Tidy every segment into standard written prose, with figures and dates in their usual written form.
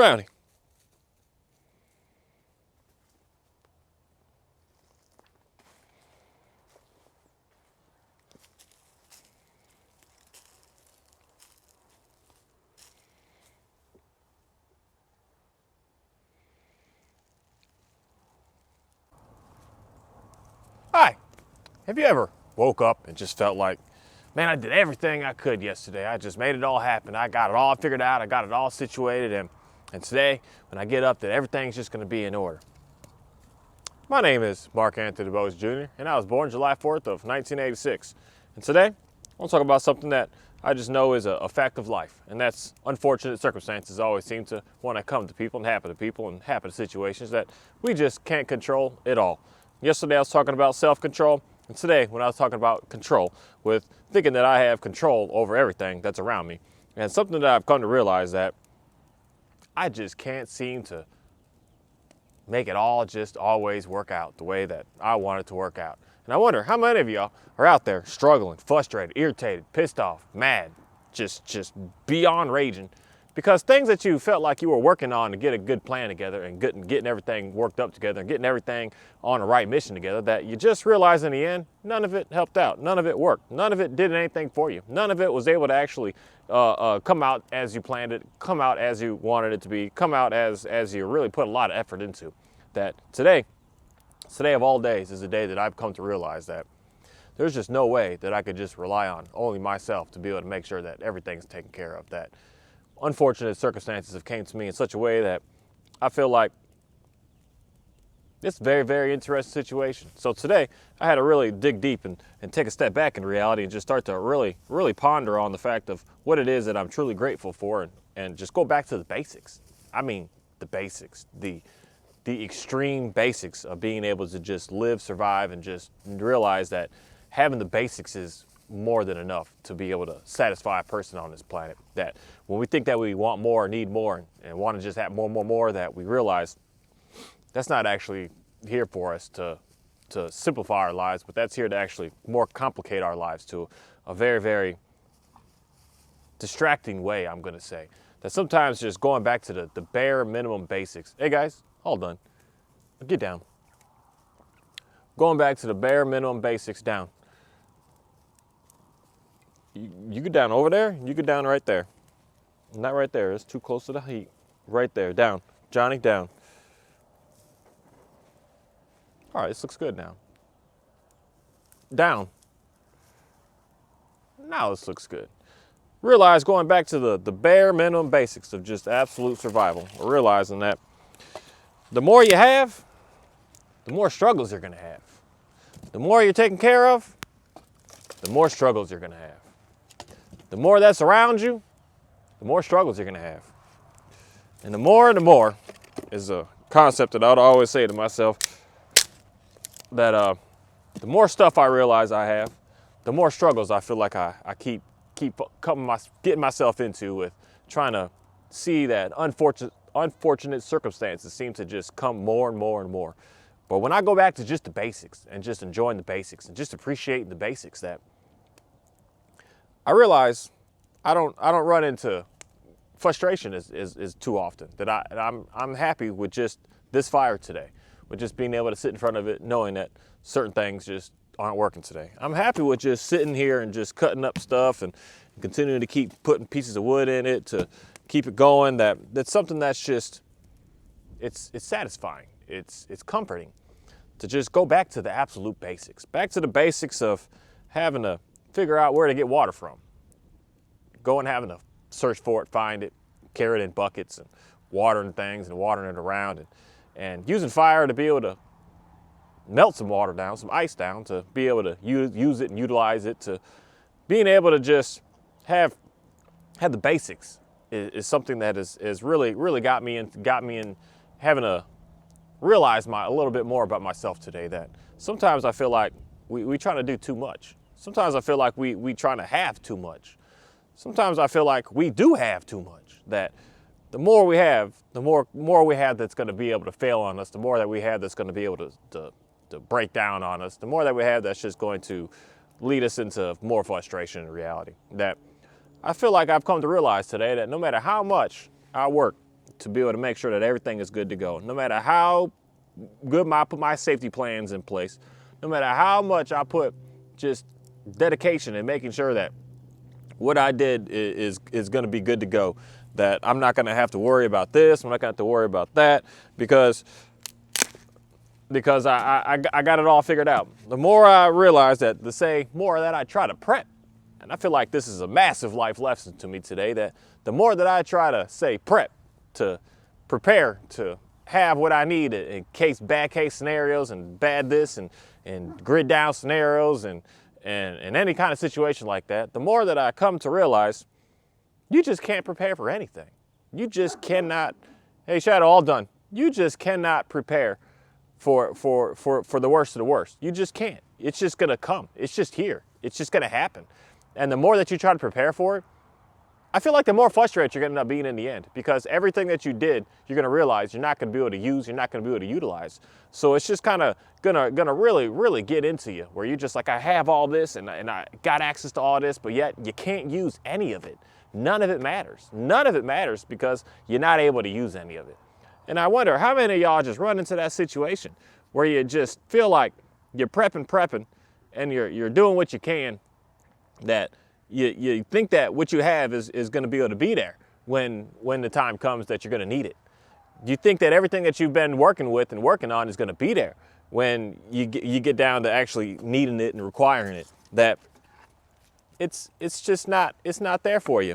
Brownie. Hi. Have you ever woke up and just felt like, man, I did everything I could yesterday. I just made it all happen. I got it all figured out. I got it all situated. And today, when I get up, that everything's just going to be in order. My name is Mark Anthony DuBose Jr., and I was born July 4th of 1986. And today, I want to talk about something that I just know is a fact of life, and that's unfortunate circumstances always seem to want to come to people and happen to situations that we just can't control at all. Yesterday, I was talking about self-control, and today, when I was talking about control, with thinking that I have control over everything that's around me, and something that I've come to realize that I just can't seem to make it all just always work out the way that I want it to work out. And I wonder how many of y'all are out there struggling, frustrated, irritated, pissed off, mad, just beyond raging, because things that you felt like you were working on to get a good plan together and getting everything worked up together and getting everything on the right mission together, that you just realized in the end, none of it helped out. None of it worked. None of it did anything for you. None of it was able to actually come out as you planned it, come out as you wanted it to be, come out as you really put a lot of effort into. That today of all days is the day that I've come to realize that there's just no way that I could just rely on only myself to be able to make sure that everything's taken care of. That unfortunate circumstances have came to me in such a way that I feel like it's a very, very interesting situation. So today I had to really dig deep and take a step back in reality and just start to really ponder on the fact of what it is that I'm truly grateful for, and just go back to the basics. I mean, the basics, the extreme basics of being able to just live, survive, and just realize that having the basics is more than enough to be able to satisfy a person on this planet. That when we think that we want more, need more, and want to just have more, that we realize that's not actually here for us to simplify our lives, but that's here to actually more complicate our lives to a very, very distracting way, I'm going to say. That sometimes just going back to the bare minimum basics. Hey guys, all done. Get down. Going back to the bare minimum basics, down. You get down over there, you get down right there. Not right there, it's too close to the heat. Right there, down. Johnny, down. All right, this looks good now. Down. Now this looks good. Realize going back to the bare minimum basics of just absolute survival. Realizing that the more you have, the more struggles you're going to have. The more you're taken care of, the more struggles you're going to have. The more that's around you, the more struggles you're going to have. And the more is a concept that I'd always say to myself, that the more stuff I realize I have, the more struggles I feel like I keep getting myself into, with trying to see that unfortunate circumstances seem to just come more and more. But when I go back to just the basics and just enjoying the basics and just appreciating the basics, that I realize I don't run into frustration is too often. That I'm happy with just this fire today, with just being able to sit in front of it, knowing that certain things just aren't working today. I'm happy with just sitting here and just cutting up stuff and continuing to keep putting pieces of wood in it to keep it going. That's something that's just, it's satisfying. It's comforting to just go back to the absolute basics. Back to the basics of having to figure out where to get water from. Going having to search for it, find it, carry it in buckets, and watering things and watering it around, and using fire to be able to melt some water down, some ice down, to be able to use it and utilize it, to being able to just have the basics is something that is really got me in having to realize a little bit more about myself today. That sometimes I feel like we trying to do too much. Sometimes I feel like we trying to have too much. Sometimes I feel like we do have too much. That the more we have, the more we have that's going to be able to fail on us. The more that we have that's going to be able to break down on us. The more that we have that's just going to lead us into more frustration in reality. That I feel like I've come to realize today that no matter how much I work to be able to make sure that everything is good to go. No matter how good I put my safety plans in place, no matter how much I put just dedication in making sure that what I did is going to be good to go, that I'm not going to have to worry about this, I'm not going to have to worry about that, because I got it all figured out. The more I realize that, the more that I try to prep, and I feel like this is a massive life lesson to me today, that the more that I try to prep, to prepare, to have what I need in bad case scenarios and bad this and grid down scenarios and any kind of situation like that, the more that I come to realize you just can't prepare for anything. You just cannot, hey Shadow, all done. You just cannot prepare for the worst of the worst. You just can't. It's just gonna come. It's just here. It's just gonna happen. And the more that you try to prepare for it, I feel like the more frustrated you're gonna end up being in the end, because everything that you did, you're gonna realize you're not gonna be able to use, you're not gonna be able to utilize. So it's just kind of gonna really get into you, where you're just like, I have all this and I got access to all this, but yet you can't use any of it. None of it matters. None of it matters because you're not able to use any of it. And I wonder how many of y'all just run into that situation where you just feel like you're prepping, and you're doing what you can, that you think that what you have is going to be able to be there when the time comes that you're going to need it. You think that everything that you've been working with and working on is going to be there when you get down to actually needing it and requiring it. That it's just not, it's not there for you.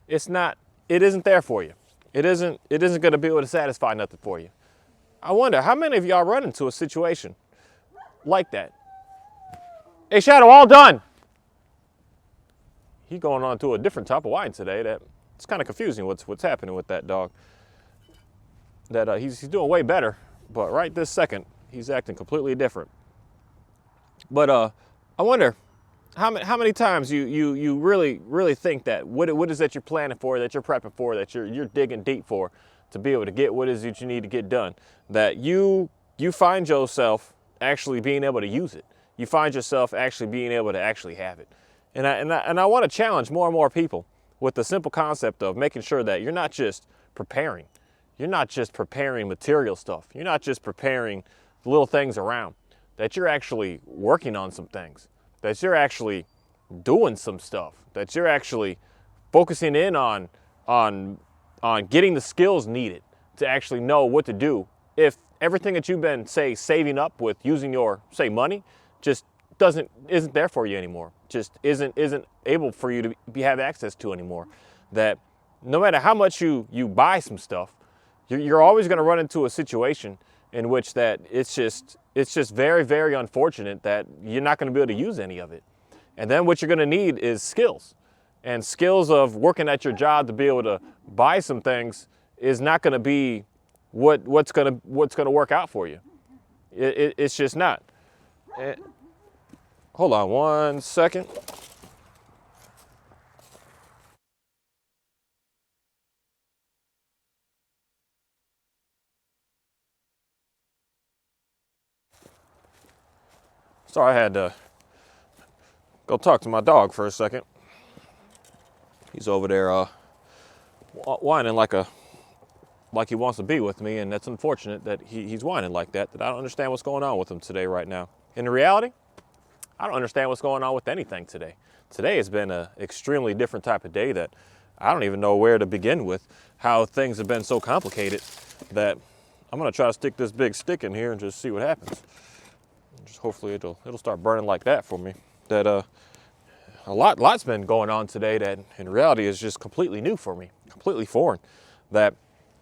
It isn't there for you. It isn't going to be able to satisfy nothing for you. I wonder how many of y'all run into a situation like that. Hey Shadow, all done. He's going on to a different type of wine today. That it's kind of confusing what's happening with that dog. That he's doing way better, but right this second he's acting completely different. But I wonder how many times you really think that what is that you're planning for, that you're prepping for, that you're digging deep for, to be able to get what is it you need to get done, that you find yourself actually being able to use it. You find yourself actually being able to actually have it. And I want to challenge more and more people with the simple concept of making sure that you're not just preparing. You're not just preparing material stuff. You're not just preparing the little things around. That you're actually working on some things. That you're actually doing some stuff. That you're actually focusing in on getting the skills needed to actually know what to do. If everything that you've been, say, saving up with using your, say, money, just isn't there for you anymore, just isn't able for you to have access to anymore, that no matter how much you buy some stuff, you're always going to run into a situation in which that it's just very, very unfortunate that you're not going to be able to use any of it. And then what you're going to need is skills, and skills of working at your job to be able to buy some things is not going to be what's going to work out for you. It's just not. Hold on 1 second. Sorry, I had to go talk to my dog for a second. He's over there whining like he wants to be with me, and that's unfortunate that he's whining like that I don't understand what's going on with him today right now. In reality, I don't understand what's going on with anything today. Today has been an extremely different type of day that I don't even know where to begin with, how things have been so complicated that I'm gonna try to stick this big stick in here and just see what happens. Just hopefully it'll start burning like that for me. That a lot's been going on today that in reality is just completely new for me, completely foreign. That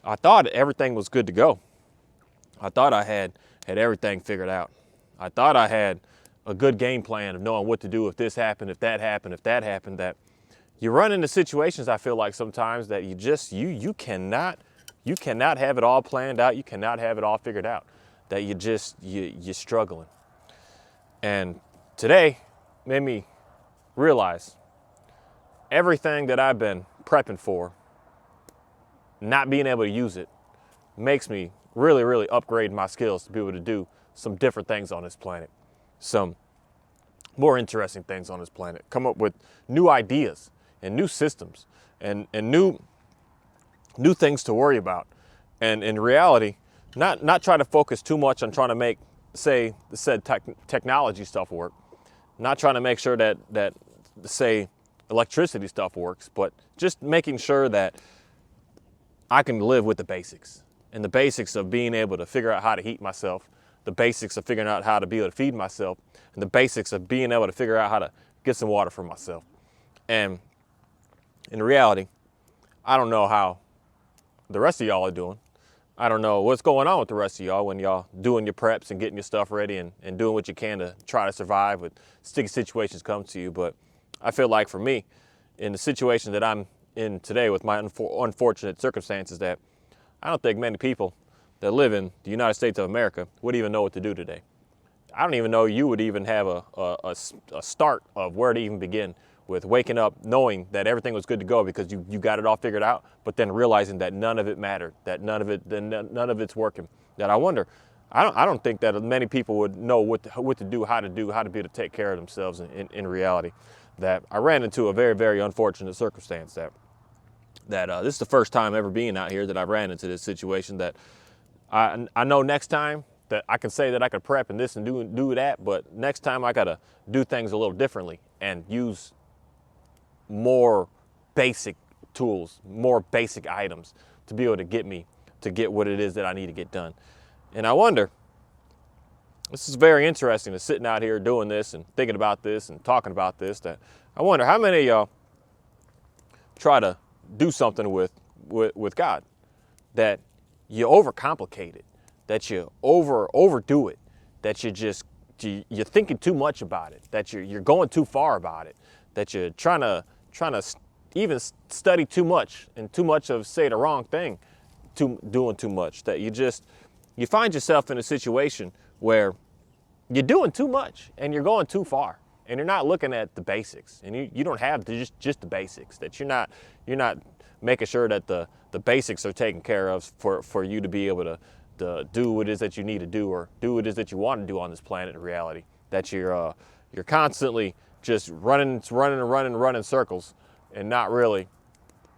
I thought everything was good to go. I thought I had everything figured out. I thought I had a good game plan of knowing what to do if this happened, if that happened, that you run into situations, I feel like sometimes, that you cannot have it all planned out, you cannot have it all figured out, that you're struggling. And today made me realize everything that I've been prepping for, not being able to use it, makes me really upgrade my skills to be able to do some different things on this planet. Some more interesting things on this planet, come up with new ideas and new systems and new new things to worry about. And in reality, not try to focus too much on trying to make, say, said technology stuff work. Not trying to make sure that say electricity stuff works, but just making sure that I can live with the basics, and the basics of being able to figure out how to heat myself, the basics of figuring out how to be able to feed myself, and the basics of being able to figure out how to get some water for myself. And in reality, I don't know how the rest of y'all are doing. I don't know what's going on with the rest of y'all when y'all doing your preps and getting your stuff ready and doing what you can to try to survive when sticky situations come to you. But I feel like for me, in the situation that I'm in today with my unfortunate circumstances, that I don't think many people that live in the United States of America would even know what to do today. I don't even know you would even have a start of where to even begin with waking up knowing that everything was good to go because you got it all figured out, but then realizing that none of it mattered, that none of it's working. That I wonder, I don't think that many people would know what to do, how to be able to take care of themselves in reality. That I ran into a very, very unfortunate circumstance that this is the first time ever being out here that I ran into this situation that I know next time that I can say that I could prep and this and do that, but next time I gotta do things a little differently and use more basic tools, more basic items to be able to get what it is that I need to get done. And I wonder, this is very interesting to sitting out here doing this and thinking about this and talking about this, that I wonder how many of y'all try to do something with God, that you overcomplicate it, that you overdo it, that you're thinking too much about it, that you're going too far about it, that you're trying to even study too much and too much of, say, the wrong thing, doing too much, that you find yourself in a situation where you're doing too much and you're going too far and you're not looking at the basics, and you don't have just the basics, that you're not making sure that the basics are taken care of for you to be able to do what it is that you need to do or do what it is that you want to do on this planet in reality, that you're constantly just running circles and not really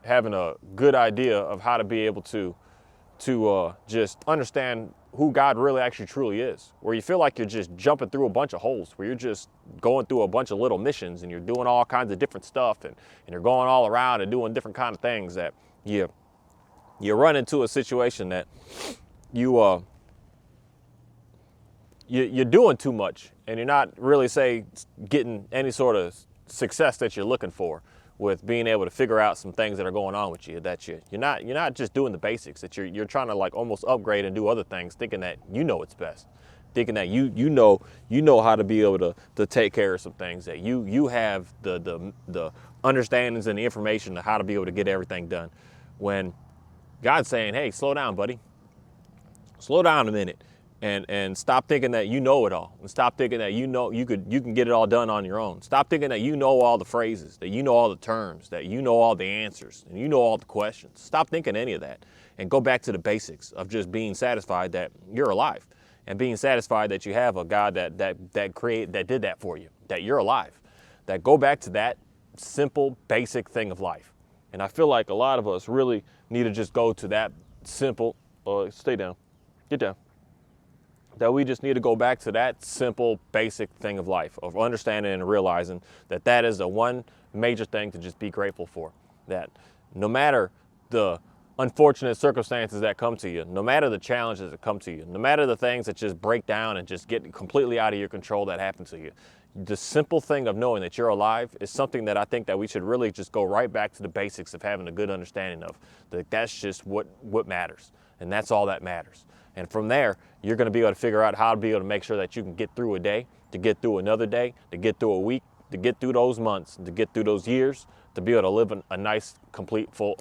having a good idea of how to be able to just understand who God really actually truly is, where you feel like you're just jumping through a bunch of holes, where you're just going through a bunch of little missions and you're doing all kinds of different stuff and you're going all around and doing different kind of things, that you run into a situation that you're doing too much and you're not really, say, getting any sort of success that you're looking for with being able to figure out some things that are going on with you, that you're not just doing the basics, that you're trying to like almost upgrade and do other things, thinking that you know it's best, thinking that you know how to be able to take care of some things, that you have the understandings and the information of how to be able to get everything done, when God's saying, hey, slow down, buddy. Slow down a minute and stop thinking that you know it all, and stop thinking that you can get it all done on your own. Stop thinking that you know all the phrases, that you know all the terms, that you know all the answers, and you know all the questions. Stop thinking any of that and go back to the basics of just being satisfied that you're alive and being satisfied that you have a God that did that for you, that you're alive. That go back to that simple, basic thing of life. And I feel like a lot of us really need to just go to that simple, stay down, get down. That we just need to go back to that simple, basic thing of life, of understanding and realizing that that is the one major thing to just be grateful for. That no matter the unfortunate circumstances that come to you, no matter the challenges that come to you, no matter the things that just break down and just get completely out of your control that happen to you, the simple thing of knowing that you're alive is something that I think that we should really just go right back to the basics of having a good understanding of. That's just what matters, and that's all that matters. And from there, you're going to be able to figure out how to be able to make sure that you can get through a day, to get through another day, to get through a week, to get through those months, to get through those years, to be able to live a nice, complete, full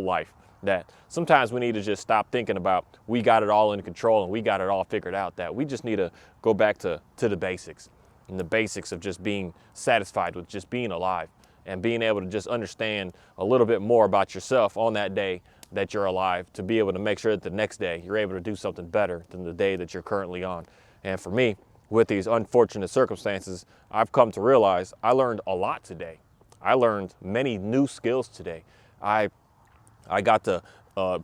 life. That sometimes we need to just stop thinking about we got it all in control and we got it all figured out, that we just need to go back to the basics, and the basics of just being satisfied with just being alive and being able to just understand a little bit more about yourself on that day that you're alive, to be able to make sure that the next day you're able to do something better than the day that you're currently on. And for me, with these unfortunate circumstances, I've come to realize I learned a lot today. I learned many new skills today. I got to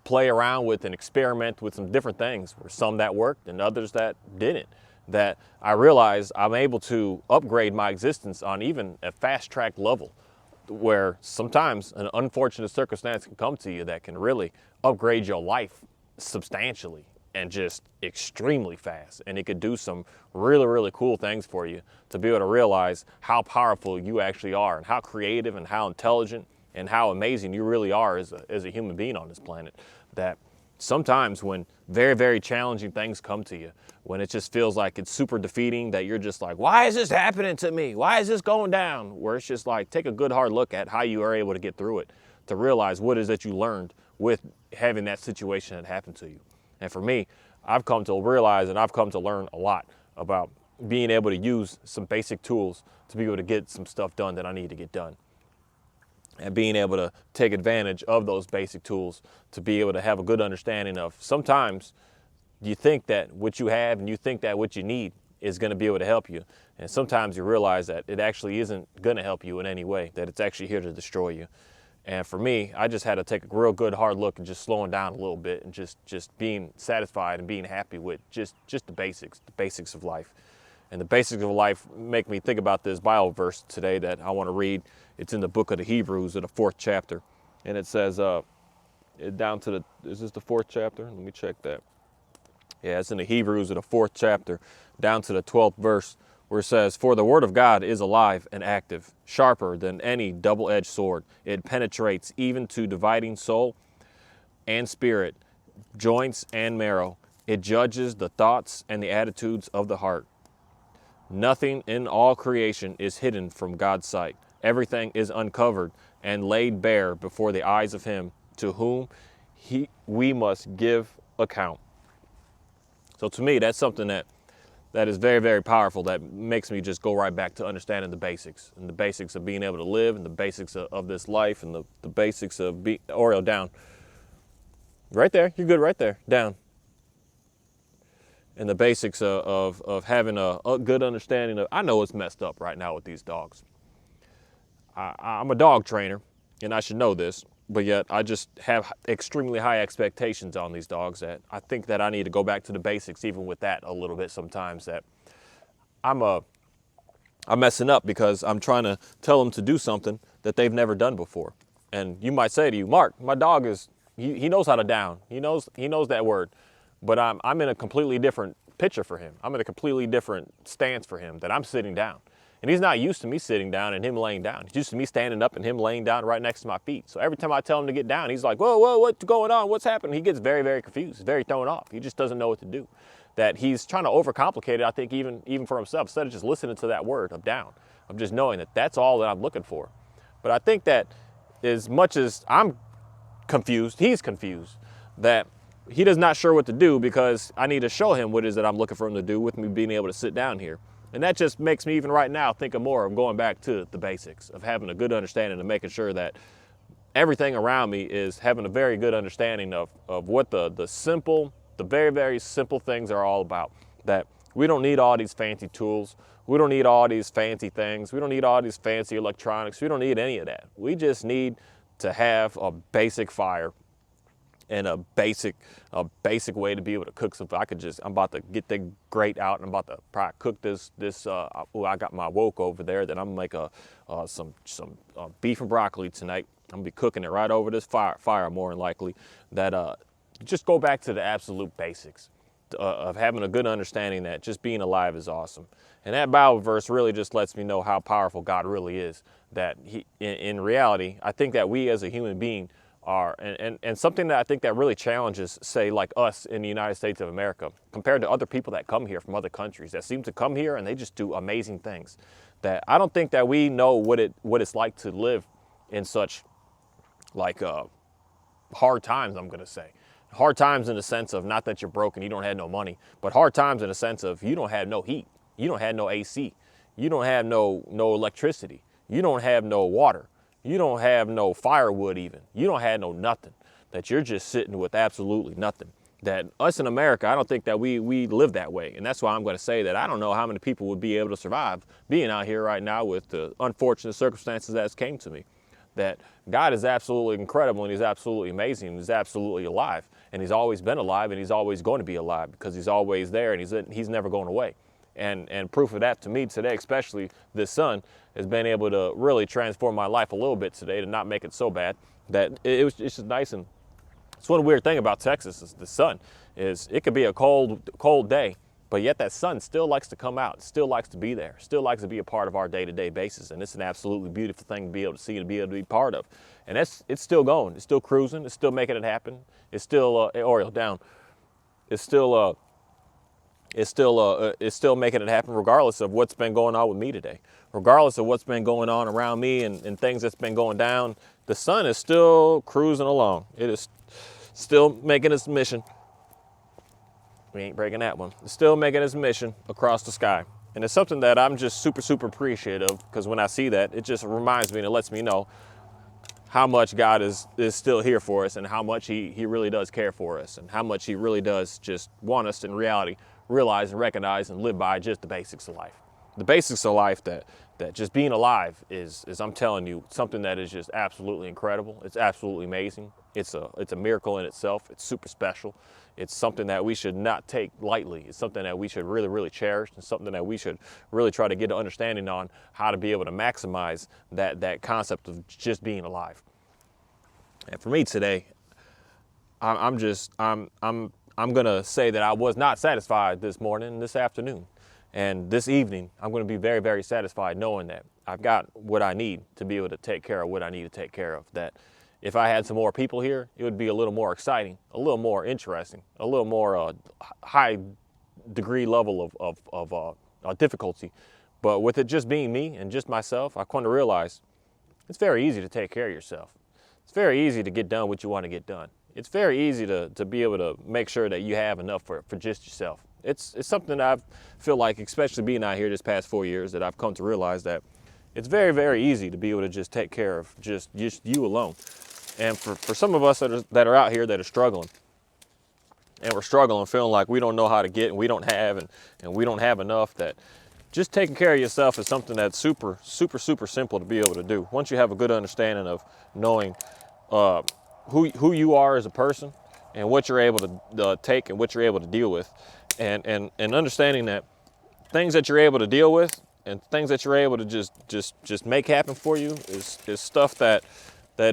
play around with and experiment with some different things. Where some that worked and others that didn't. That I realized I'm able to upgrade my existence on even a fast track level, where sometimes an unfortunate circumstance can come to you that can really upgrade your life substantially and just extremely fast. And it could do some really, really cool things for you to be able to realize how powerful you actually are and how creative and how intelligent and how amazing you really are as a human being on this planet. That sometimes when very, very challenging things come to you, when it just feels like it's super defeating, that you're just like, why is this happening to me? Why is this going down? Where it's just like, take a good hard look at how you are able to get through it, to realize what it is that you learned with having that situation that happened to you. And for me, I've come to realize and I've come to learn a lot about being able to use some basic tools to be able to get some stuff done that I need to get done. And being able to take advantage of those basic tools to be able to have a good understanding of sometimes you think that what you have and you think that what you need is going to be able to help you. And sometimes you realize that it actually isn't going to help you in any way, that it's actually here to destroy you. And for me, I just had to take a real good hard look and just slowing down a little bit and just being satisfied and being happy with just the basics of life. And the basics of life make me think about this Bible verse today that I want to read. It's in the book of the Hebrews in the 4th chapter. And it says, down to is this the 4th chapter? Let me check that. Yeah, it's in the Hebrews in the 4th chapter, down to the 12th verse, where it says, for the word of God is alive and active, sharper than any double-edged sword. It penetrates even to dividing soul and spirit, joints and marrow. It judges the thoughts and the attitudes of the heart. Nothing in all creation is hidden from God's sight. Everything is uncovered and laid bare before the eyes of him to whom we must give account. So to me, that's something that is very, very powerful, that makes me just go right back to understanding the basics, and the basics of being able to live, and the basics of this life, and the basics of Oreo, down. Right there, you're good right there, down. And the basics of having a good understanding of, I know it's messed up right now with these dogs. I'm a dog trainer, and I should know this, but yet I just have extremely high expectations on these dogs that I think that I need to go back to the basics even with that a little bit sometimes, that I'm messing up because I'm trying to tell them to do something that they've never done before. And you might say to you, Mark, my dog he knows how to down. He knows that word, but I'm in a completely different picture for him. I'm in a completely different stance for him, that I'm sitting down. And he's not used to me sitting down and him laying down. He's used to me standing up and him laying down right next to my feet. So every time I tell him to get down, he's like, whoa, what's going on? What's happening? He gets very, very confused, very thrown off. He just doesn't know what to do. That he's trying to overcomplicate it, I think, even for himself, instead of just listening to that word of down, of just knowing that that's all that I'm looking for. But I think that as much as I'm confused, he's confused, that he does not sure what to do, because I need to show him what it is that I'm looking for him to do with me being able to sit down here. And that just makes me, even right now, think of more of going back to the basics, of having a good understanding and making sure that everything around me is having a very good understanding of what the very, very simple things are all about. That we don't need all these fancy tools. We don't need all these fancy things. We don't need all these fancy electronics. We don't need any of that. We just need to have a basic fire and a basic way to be able to cook something. I'm about to get the grate out, and I'm about to probably cook this. I got my wok over there that I'm gonna make some beef and broccoli tonight. I'm gonna be cooking it right over this fire more than likely. That just go back to the absolute basics of having a good understanding that just being alive is awesome. And that Bible verse really just lets me know how powerful God really is. That in reality, I think that we as a human being are, and something that I think that really challenges, say, like us in the United States of America, compared to other people that come here from other countries that seem to come here and they just do amazing things. That I don't think that we know what it's like to live in such like hard times, I'm gonna say. Hard times in the sense of not that you're broke and you don't have no money, but hard times in the sense of you don't have no heat, you don't have no AC, you don't have no electricity, you don't have no water. You don't have no firewood even. You don't have no nothing. That you're just sitting with absolutely nothing. That us in America, I don't think that we live that way. And that's why I'm going to say that I don't know how many people would be able to survive being out here right now with the unfortunate circumstances that came to me. that God is absolutely incredible, and he's absolutely amazing, and he's absolutely alive. And he's always been alive, and he's always going to be alive, because he's always there, and he's never going away. And proof of that to me today, especially this sun, has been able to really transform my life a little bit today, to not make it so bad that it's just nice. And it's one weird thing about Texas is the sun is it could be a cold day, but yet that sun still likes to come out, still likes to be there, still likes to be a part of our day-to-day basis. And it's an absolutely beautiful thing to be able to see and to be able to be part of. And it's still going, it's still cruising, it's still making it happen. It's still Oriole down. It's still making it happen regardless of what's been going on with me today. Regardless of what's been going on around me and things that's been going down, the sun is still cruising along. It is still making its mission. We ain't breaking that one. It's still making its mission across the sky. And it's something that I'm just super, super appreciative, because when I see that, it just reminds me and it lets me know how much God is still here for us, and how much he really does care for us, and how much he really does just want us in reality realize and recognize and live by just the basics of life. The basics of life that just being alive is I'm telling you, something that is just absolutely incredible. It's absolutely amazing. It's a miracle in itself. It's super special. It's something that we should not take lightly. It's something that we should really, really cherish, and something that we should really try to get an understanding on how to be able to maximize that concept of just being alive. And for me today, I'm gonna say that I was not satisfied this morning, this afternoon, and this evening. I'm gonna be very, very satisfied knowing that I've got what I need to be able to take care of what I need to take care of. That if I had some more people here, it would be a little more exciting, a little more interesting, a little more high degree level of difficulty. But with it just being me and just myself, I come to realize it's very easy to take care of yourself. It's very easy to get done what you want to get done. It's very easy to be able to make sure that you have enough for just yourself. It's something that I feel like, especially being out here this past 4 years, that I've come to realize that it's very, very easy to be able to just take care of just you alone. And for some of us that are out here that are struggling, and we're struggling, feeling like we don't know how to get, and we don't have, and we don't have enough, that just taking care of yourself is something that's super, super, super simple to be able to do. Once you have a good understanding of knowing who you are as a person, and what you're able to take and what you're able to deal with, and understanding that things that you're able to deal with and things that you're able to just make happen for you is stuff that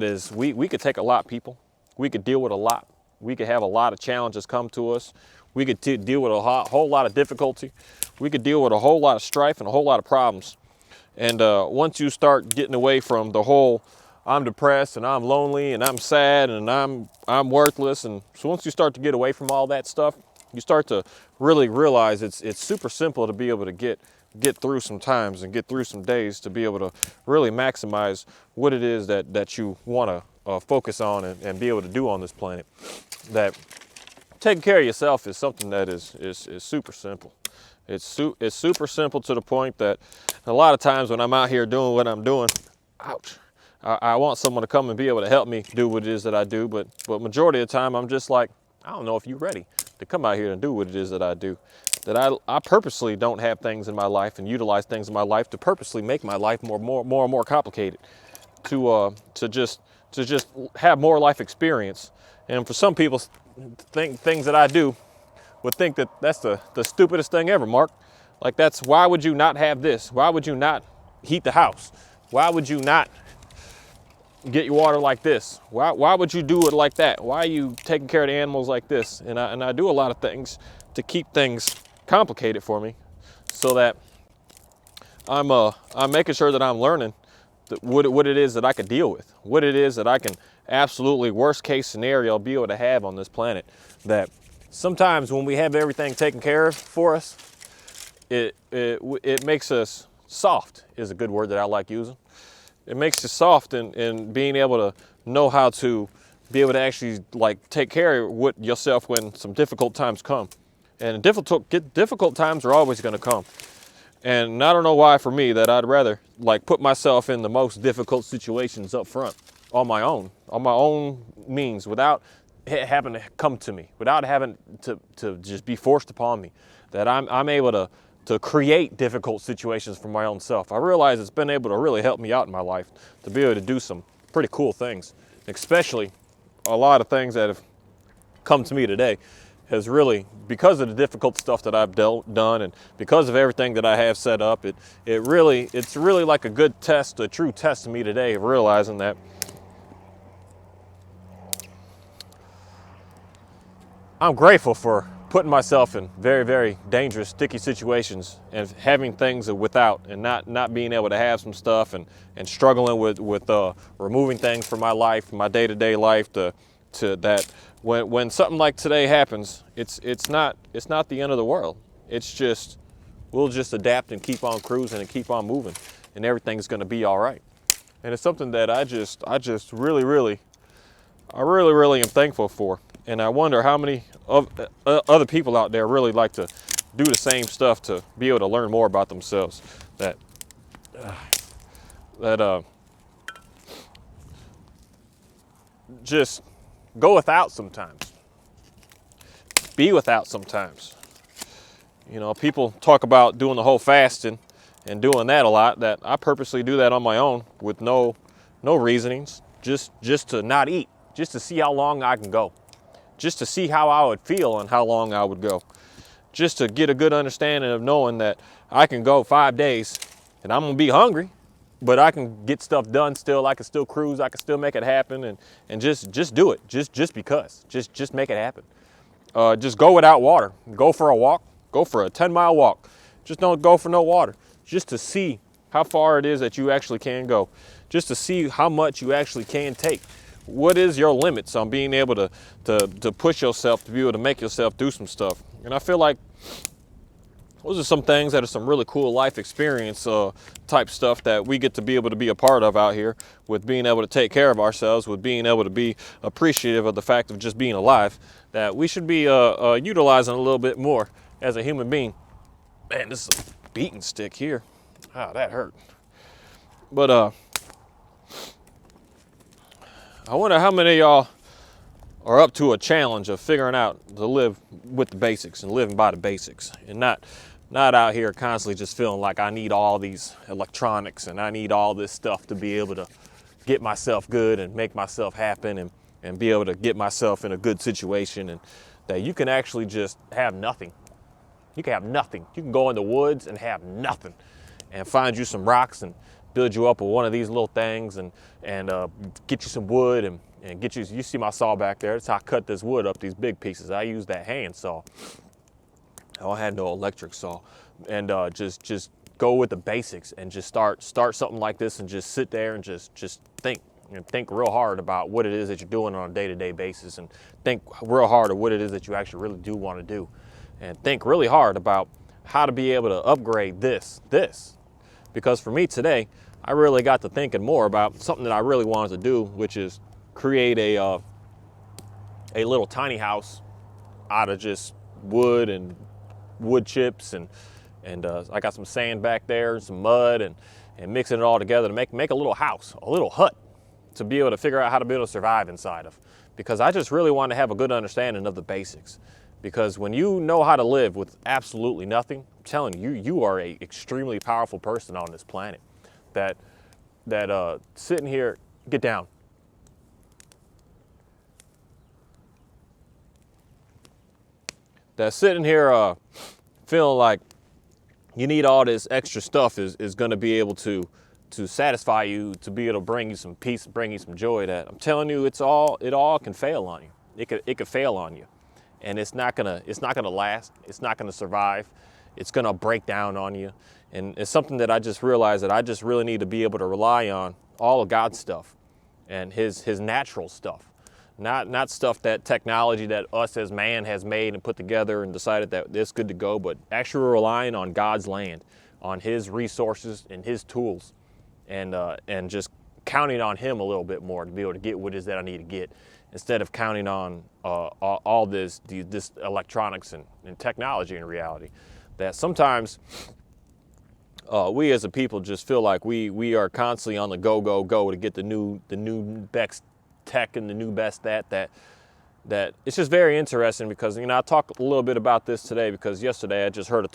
is, we could take a lot, people. We could deal with a lot. We could have a lot of challenges come to us. We could deal with a whole lot of difficulty. We could deal with a whole lot of strife and a whole lot of problems. And once you start getting away from the whole, I'm depressed and I'm lonely and I'm sad and I'm worthless, and so once you start to get away from all that stuff, you start to really realize it's super simple to be able to get through some times and get through some days, to be able to really maximize what it is that you want to focus on and be able to do on this planet. That taking care of yourself is something that is super simple. It's super simple to the point that a lot of times when I'm out here doing what I'm doing, ouch, I want someone to come and be able to help me do what it is that I do, but majority of the time I'm just like, I don't know if you're ready to come out here and do what it is that I do. That I purposely don't have things in my life and utilize things in my life to purposely make my life more and more complicated, to just have more life experience. And for some people, things that I do would think that that's the stupidest thing ever, Mark. Like, why would you not have this? Why would you not heat the house? Why would you not get your water like this? Why would you do it like that? Why are you taking care of the animals like this? And I do a lot of things to keep things complicated for me, so that I'm making sure that I'm learning what it is that I can deal with, what it is that I can absolutely worst case scenario be able to have on this planet. That sometimes when we have everything taken care of for us, it makes us soft, is a good word that I like using. It makes you soft in being able to know how to be able to actually like take care of yourself when some difficult times come. And difficult times are always going to come. And I don't know why, for me, that I'd rather like put myself in the most difficult situations up front on my own means, without it having to come to me, without having to just be forced upon me. That I'm able to create difficult situations for my own self. I realize it's been able to really help me out in my life, to be able to do some pretty cool things, especially a lot of things that have come to me today has really, because of the difficult stuff that I've done and because of everything that I have set up, it's really like a good test, a true test to me today of realizing that I'm grateful for putting myself in very, very dangerous, sticky situations and having things without and not being able to have some stuff and struggling with removing things from my life, my day-to-day life to that when something like today happens, it's not the end of the world. It's just, we'll just adapt and keep on cruising and keep on moving and everything's gonna be all right. And it's something that I really am thankful for. And I wonder how many of other people out there really like to do the same stuff to be able to learn more about themselves. That just go without sometimes. Be without sometimes. You know, people talk about doing the whole fasting and doing that a lot. That I purposely do that on my own with no reasonings, just to not eat, just to see how long I can go. Just to see how I would feel and how long I would go. Just to get a good understanding of knowing that I can go 5 days and I'm gonna be hungry, but I can get stuff done still. I can still cruise, I can still make it happen and just do it, just because, just make it happen. Just go without water, go for a walk, go for a 10-mile walk. Just don't go for no water, just to see how far it is that you actually can go, just to see how much you actually can take. What is your limits on being able to push yourself, to be able to make yourself do some stuff? And I feel like those are some things that are some really cool life experience type stuff that we get to be able to be a part of out here, with being able to take care of ourselves, with being able to be appreciative of the fact of just being alive, that we should be utilizing a little bit more as a human being. Man, this is a beating stick here. Ah, that hurt. But I wonder how many of y'all are up to a challenge of figuring out to live with the basics and living by the basics, and not out here constantly just feeling like I need all these electronics and I need all this stuff to be able to get myself good and make myself happen and be able to get myself in a good situation, and that you can actually just have nothing. You can have nothing. You can go in the woods and have nothing and find you some rocks and build you up with one of these little things and get you some wood and get you see my saw back there. That's how I cut this wood up, these big pieces. I use that hand saw. I had no electric saw. And just go with the basics and just start something like this and just sit there and just think. And think real hard about what it is that you're doing on a day-to-day basis, and think real hard of what it is that you actually really do want to do. And think really hard about how to be able to upgrade this. Because for me today, I really got to thinking more about something that I really wanted to do, which is create a little tiny house out of just wood and wood chips and I got some sand back there and some mud and mixing it all together to make a little house, a little hut, to be able to figure out how to be able to survive inside of. Because I just really want to have a good understanding of the basics. Because when you know how to live with absolutely nothing, I'm telling you, you are a extremely powerful person on this planet. That sitting here, get down. That sitting here feeling like you need all this extra stuff is going to be able to satisfy you, to be able to bring you some peace, bring you some joy. That I'm telling you, it all can fail on you. It could fail on you, and it's not gonna last. It's not gonna survive. It's gonna break down on you. And it's something that I just realized that I just really need to be able to rely on all of God's stuff and his natural stuff. Not stuff that technology that us as man has made and put together and decided that it's good to go, but actually relying on God's land, on his resources and his tools, and just counting on him a little bit more to be able to get what it is that I need to get, instead of counting on all this electronics and technology in reality. That sometimes we as a people just feel like we are constantly on the go to get the new best tech and the new best that it's just very interesting. Because I talked a little bit about this today, because yesterday I just heard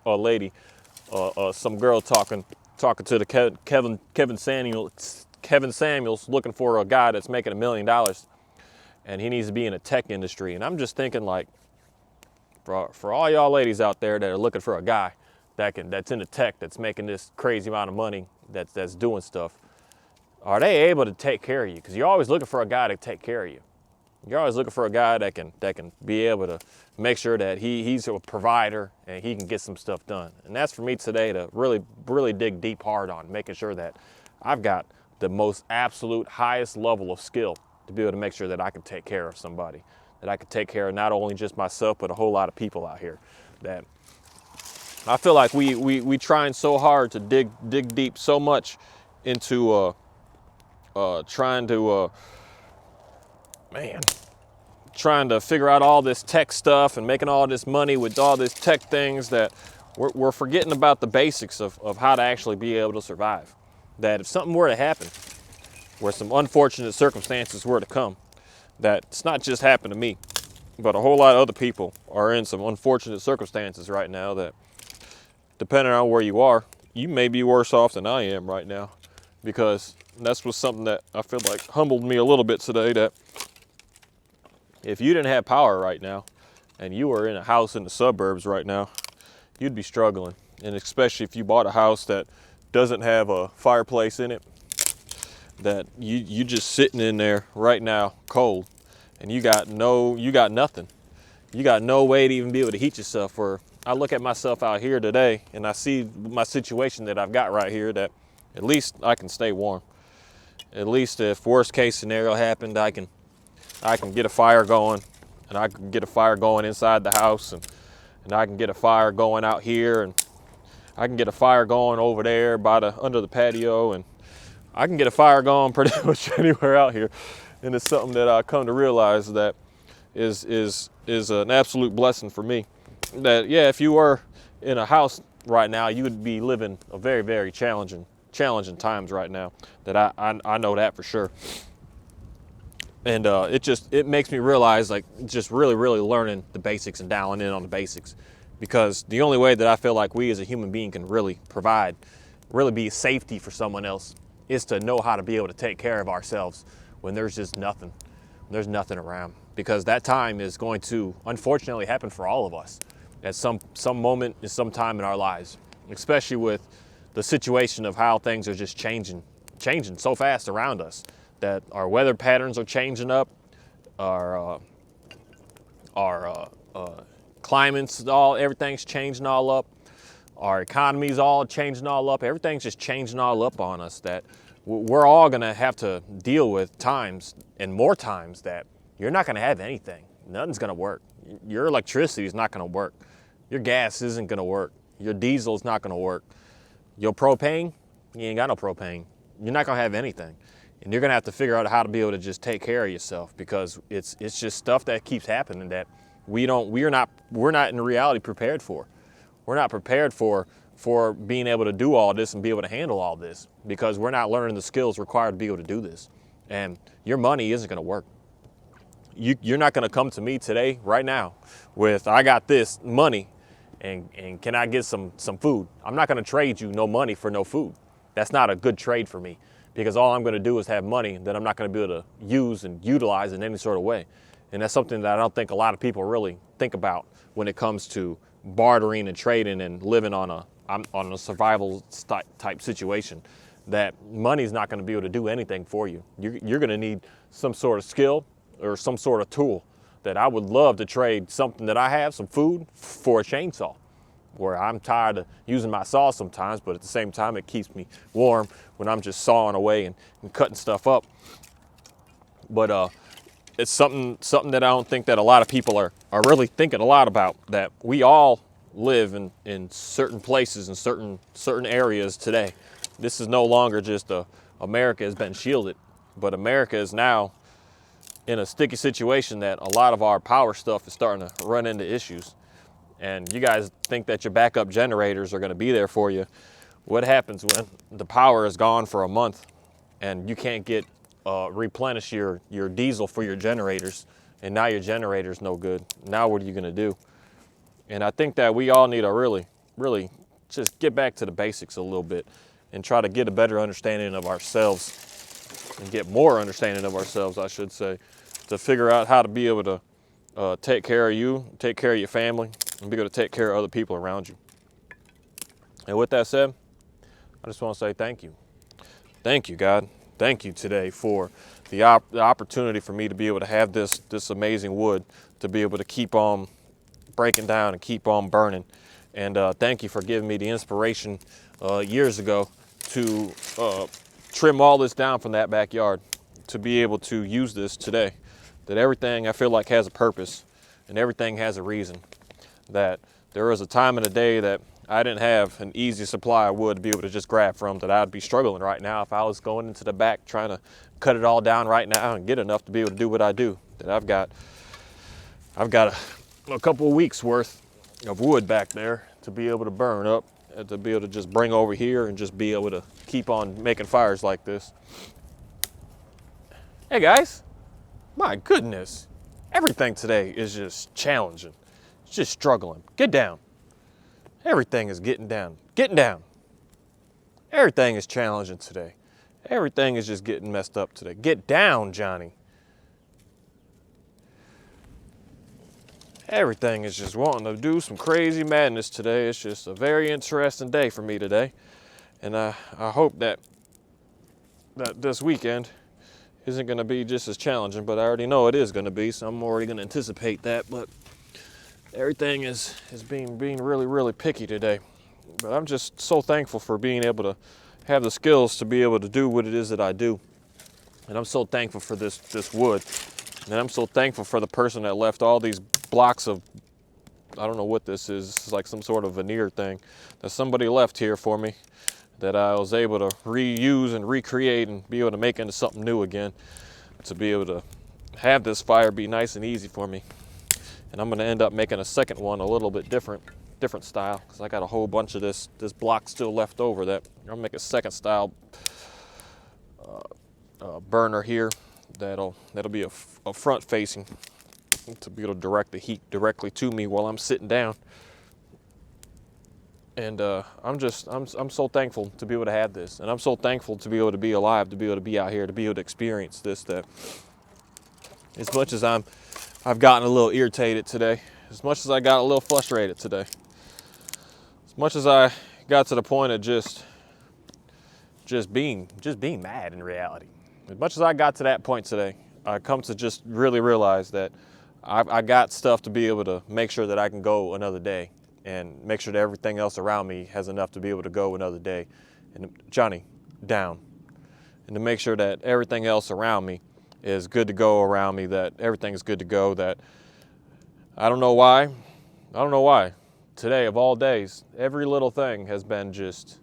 a lady, some girl talking to the Kevin Kevin Samuels looking for a guy that's making $1 million and he needs to be in a tech industry. And I'm just thinking, like, for all y'all ladies out there that are looking for a guy that's into tech, that's making this crazy amount of money, that's doing stuff, are they able to take care of you? Because you're always looking for a guy to take care of you. You're always looking for a guy that can be able to make sure that he's a provider and he can get some stuff done. And that's for me today, to really dig deep hard on making sure that I've got the most absolute highest level of skill to be able to make sure that I can take care of somebody, that I can take care of not only just myself, but a whole lot of people out here. That I feel like we trying so hard to dig deep so much into trying to figure out all this tech stuff and making all this money with all these tech things, that we're forgetting about the basics of how to actually be able to survive. That if something were to happen, where some unfortunate circumstances were to come, that it's not just happened to me, but a whole lot of other people are in some unfortunate circumstances right now that, depending on where you are, you may be worse off than I am right now. Because that's was something that I feel like humbled me a little bit today, that if you didn't have power right now and you were in a house in the suburbs right now, you'd be struggling. And especially if you bought a house that doesn't have a fireplace in it, that you just sitting in there right now cold, and you got nothing. You got no way to even be able to heat yourself. Where I look at myself out here today and I see my situation that I've got right here, that at least I can stay warm. At least if worst case scenario happened, I can get a fire going, and I can get a fire going inside the house, and I can get a fire going out here, and I can get a fire going over there under the patio, and I can get a fire going pretty much anywhere out here. And it's something that I come to realize that is an absolute blessing for me. That, yeah, if you were in a house right now, you would be living a very, very challenging times right now. That I know that for sure. And it makes me realize, like, just really learning the basics and dialing in on the basics. Because the only way that I feel like we as a human being can really provide, really be a safety for someone else, is to know how to be able to take care of ourselves when there's just nothing. There's nothing around. Because that time is going to unfortunately happen for all of us at some moment in some time in our lives. Especially with the situation of how things are just changing so fast around us. That our weather patterns are changing up, our climates, everything's changing all up, our economy's all changing all up, everything's just changing all up on us, that we're all gonna have to deal with times, and more times, that you're not gonna have anything. Nothing's gonna work. Your electricity is not gonna work. Your gas isn't gonna work. Your diesel's not gonna work. Your propane, you ain't got no propane. You're not gonna have anything. And you're gonna have to figure out how to be able to just take care of yourself, because it's just stuff that keeps happening that we're not in reality prepared for. We're not prepared for being able to do all this and be able to handle all this, because we're not learning the skills required to be able to do this. And your money isn't gonna work. You're not gonna come to me today, right now, with, I got this money and can I get some food? I'm not gonna trade you no money for no food. That's not a good trade for me. Because all I'm going to do is have money that I'm not going to be able to use and utilize in any sort of way. And that's something that I don't think a lot of people really think about when it comes to bartering and trading and living on a survival type situation. That money's not going to be able to do anything for you. You're going to need some sort of skill or some sort of tool. That I would love to trade something that I have, some food, for a chainsaw. Where I'm tired of using my saw sometimes, but at the same time it keeps me warm when I'm just sawing away and cutting stuff up. But it's something that I don't think that a lot of people are really thinking a lot about. That we all live in certain places and certain areas today. This is no longer just America has been shielded, but America is now in a sticky situation that a lot of our power stuff is starting to run into issues. And you guys think that your backup generators are going to be there for you. What happens when the power is gone for a month and you can't get replenish your diesel for your generators, and now your generator's no good? Now what are you going to do? And I think that we all need to really just get back to the basics a little bit and try to get a better understanding of ourselves and get more understanding of ourselves, I should say, to figure out how to be able to take care of you, take care of your family, and be able to take care of other people around you. And with that said, I just want to say thank you. Thank you, God. Thank you today for the opportunity for me to be able to have this amazing wood, to be able to keep on breaking down and keep on burning. And thank you for giving me the inspiration years ago to trim all this down from that backyard, to be able to use this today. That everything I feel like has a purpose and everything has a reason. That there was a time in the day that I didn't have an easy supply of wood to be able to just grab from, that I'd be struggling right now if I was going into the back trying to cut it all down right now and get enough to be able to do what I do. That I've got a couple of weeks worth of wood back there to be able to burn up, and to be able to just bring over here and just be able to keep on making fires like this. Hey guys, my goodness, everything today is just challenging. It's just struggling. Get down. Everything is getting down. Everything is challenging today. Everything is just getting messed up today. Get down, Johnny. Everything is just wanting to do some crazy madness today. It's just a very interesting day for me today. And I hope that this weekend isn't going to be just as challenging, but I already know it is going to be, so I'm already going to anticipate that. But everything is being really, really picky today. But I'm just so thankful for being able to have the skills to be able to do what it is that I do. And I'm so thankful for this wood. And I'm so thankful for the person that left all these blocks of, I don't know what this is. This is like some sort of veneer thing that somebody left here for me, that I was able to reuse and recreate and be able to make into something new again, to be able to have this fire be nice and easy for me. And I'm going to end up making a second one a little bit different style, because I got a whole bunch of this block still left over, that I'm going to make a second style burner here that'll be a front facing, to be able to direct the heat directly to me while I'm sitting down. And I'm so thankful to be able to have this, and I'm so thankful to be able to be alive, to be able to be out here, to be able to experience this. That as much as I've gotten a little irritated today, as much as I got a little frustrated today, as much as I got to the point of just being mad in reality, as much as I got to that point today, I come to just really realize that I got stuff to be able to make sure that I can go another day, and make sure that everything else around me has enough to be able to go another day. And Johnny, down. And to make sure that everything else around me is good to go around me, that everything is good to go, that I don't know why. Today of all days, every little thing has been just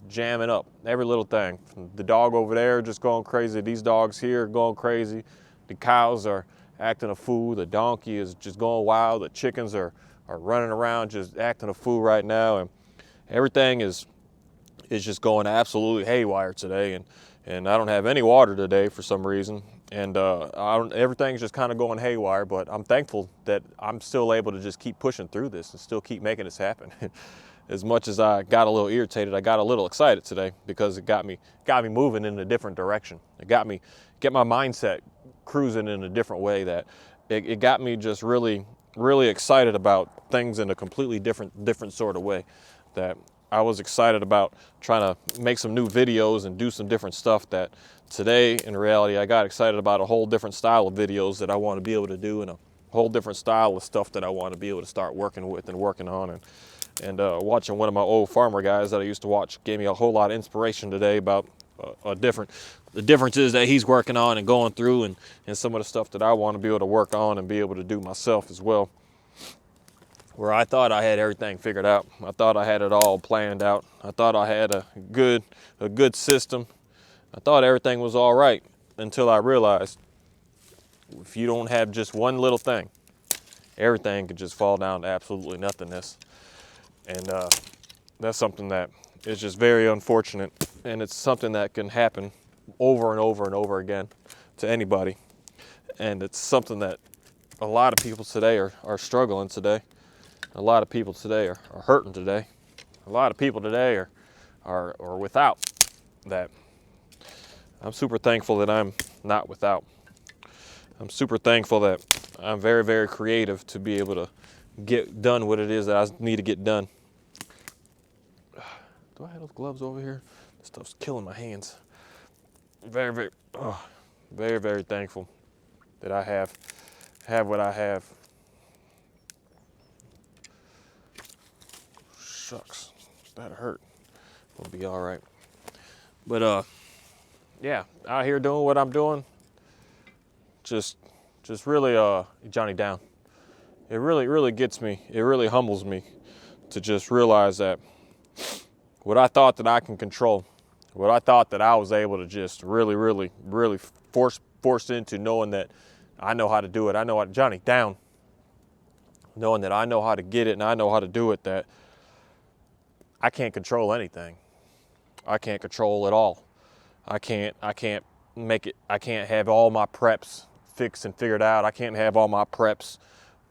jamming up. Every little thing. The dog over there just going crazy. These dogs here are going crazy. The cows are acting a fool. The donkey is just going wild. The chickens are running around just acting a fool right now. And everything is just going absolutely haywire today. And I don't have any water today for some reason. And everything's just kind of going haywire, but I'm thankful that I'm still able to just keep pushing through this and still keep making this happen. As much as I got a little irritated, I got a little excited today, because it got me moving in a different direction. It got my mindset cruising in a different way, that it got me just really, really excited about things in a completely different sort of way. That I was excited about trying to make some new videos and do some different stuff, that today, in reality, I got excited about a whole different style of videos that I want to be able to do, and a whole different style of stuff that I want to be able to start working with and working on. And watching one of my old farmer guys that I used to watch gave me a whole lot of inspiration today about the differences that he's working on and going through, and some of the stuff that I want to be able to work on and be able to do myself as well. Where I thought I had everything figured out. I thought I had it all planned out. I thought I had a good system. I thought everything was all right, until I realized if you don't have just one little thing, everything could just fall down to absolutely nothingness. And that's something that is just very unfortunate, and it's something that can happen over and over and over again to anybody. And it's something that a lot of people today are struggling today. A lot of people today are hurting today. A lot of people today are without that. I'm super thankful that I'm not without. I'm super thankful that I'm very, very creative to be able to get done what it is that I need to get done. Do I have those gloves over here? This stuff's killing my hands. Very, very, very, very thankful that I have what I have. Shucks, that hurt. We'll be all right. But yeah, out here doing what I'm doing, just really Johnny down. It really gets me. It really humbles me to just realize that what I thought that I can control, what I thought that I was able to just really force into, knowing that I know how to do it. I know how to, Johnny down. Knowing that I know how to get it and I know how to do it, that I can't control anything. I can't control it all. I can't make it, I can't have all my preps fixed and figured out. I can't have all my preps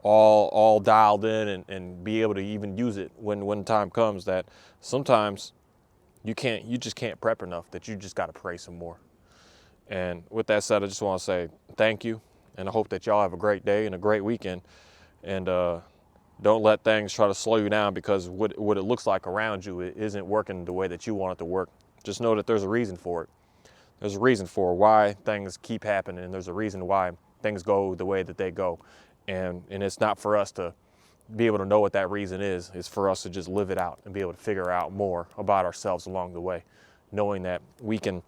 all dialed in and be able to even use it when time comes. That sometimes you just can't prep enough, that you just got to pray some more. And with that said, I just want to say thank you, and I hope that y'all have a great day and a great weekend. And don't let things try to slow you down because what it looks like around you isn't working the way that you want it to work. Just know that there's a reason for it. There's a reason for why things keep happening, and there's a reason why things go the way that they go. And it's not for us to be able to know what that reason is. It's for us to just live it out and be able to figure out more about ourselves along the way, knowing that we can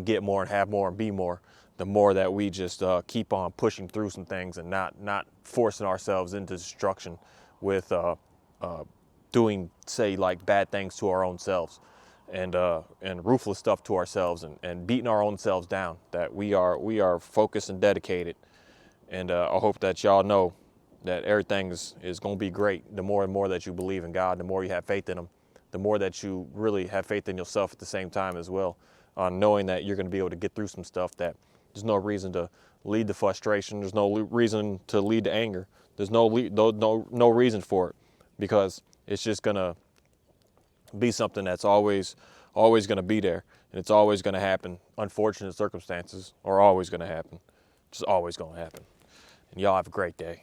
get more and have more and be more, the more that we just keep on pushing through some things and not forcing ourselves into destruction with doing, say, like bad things to our own selves and ruthless stuff to ourselves and beating our own selves down. That we are focused and dedicated. And I hope that y'all know that everything is going to be great. The more and more that you believe in God, the more you have faith in Him, the more that you really have faith in yourself at the same time as well, knowing that you're going to be able to get through some stuff, that there's no reason to lead to frustration. There's no reason to lead to anger. There's no reason for it, because it's just going to be something that's always going to be there, and it's always going to happen. Unfortunate circumstances are always going to happen. Just always going to happen. And y'all have a great day.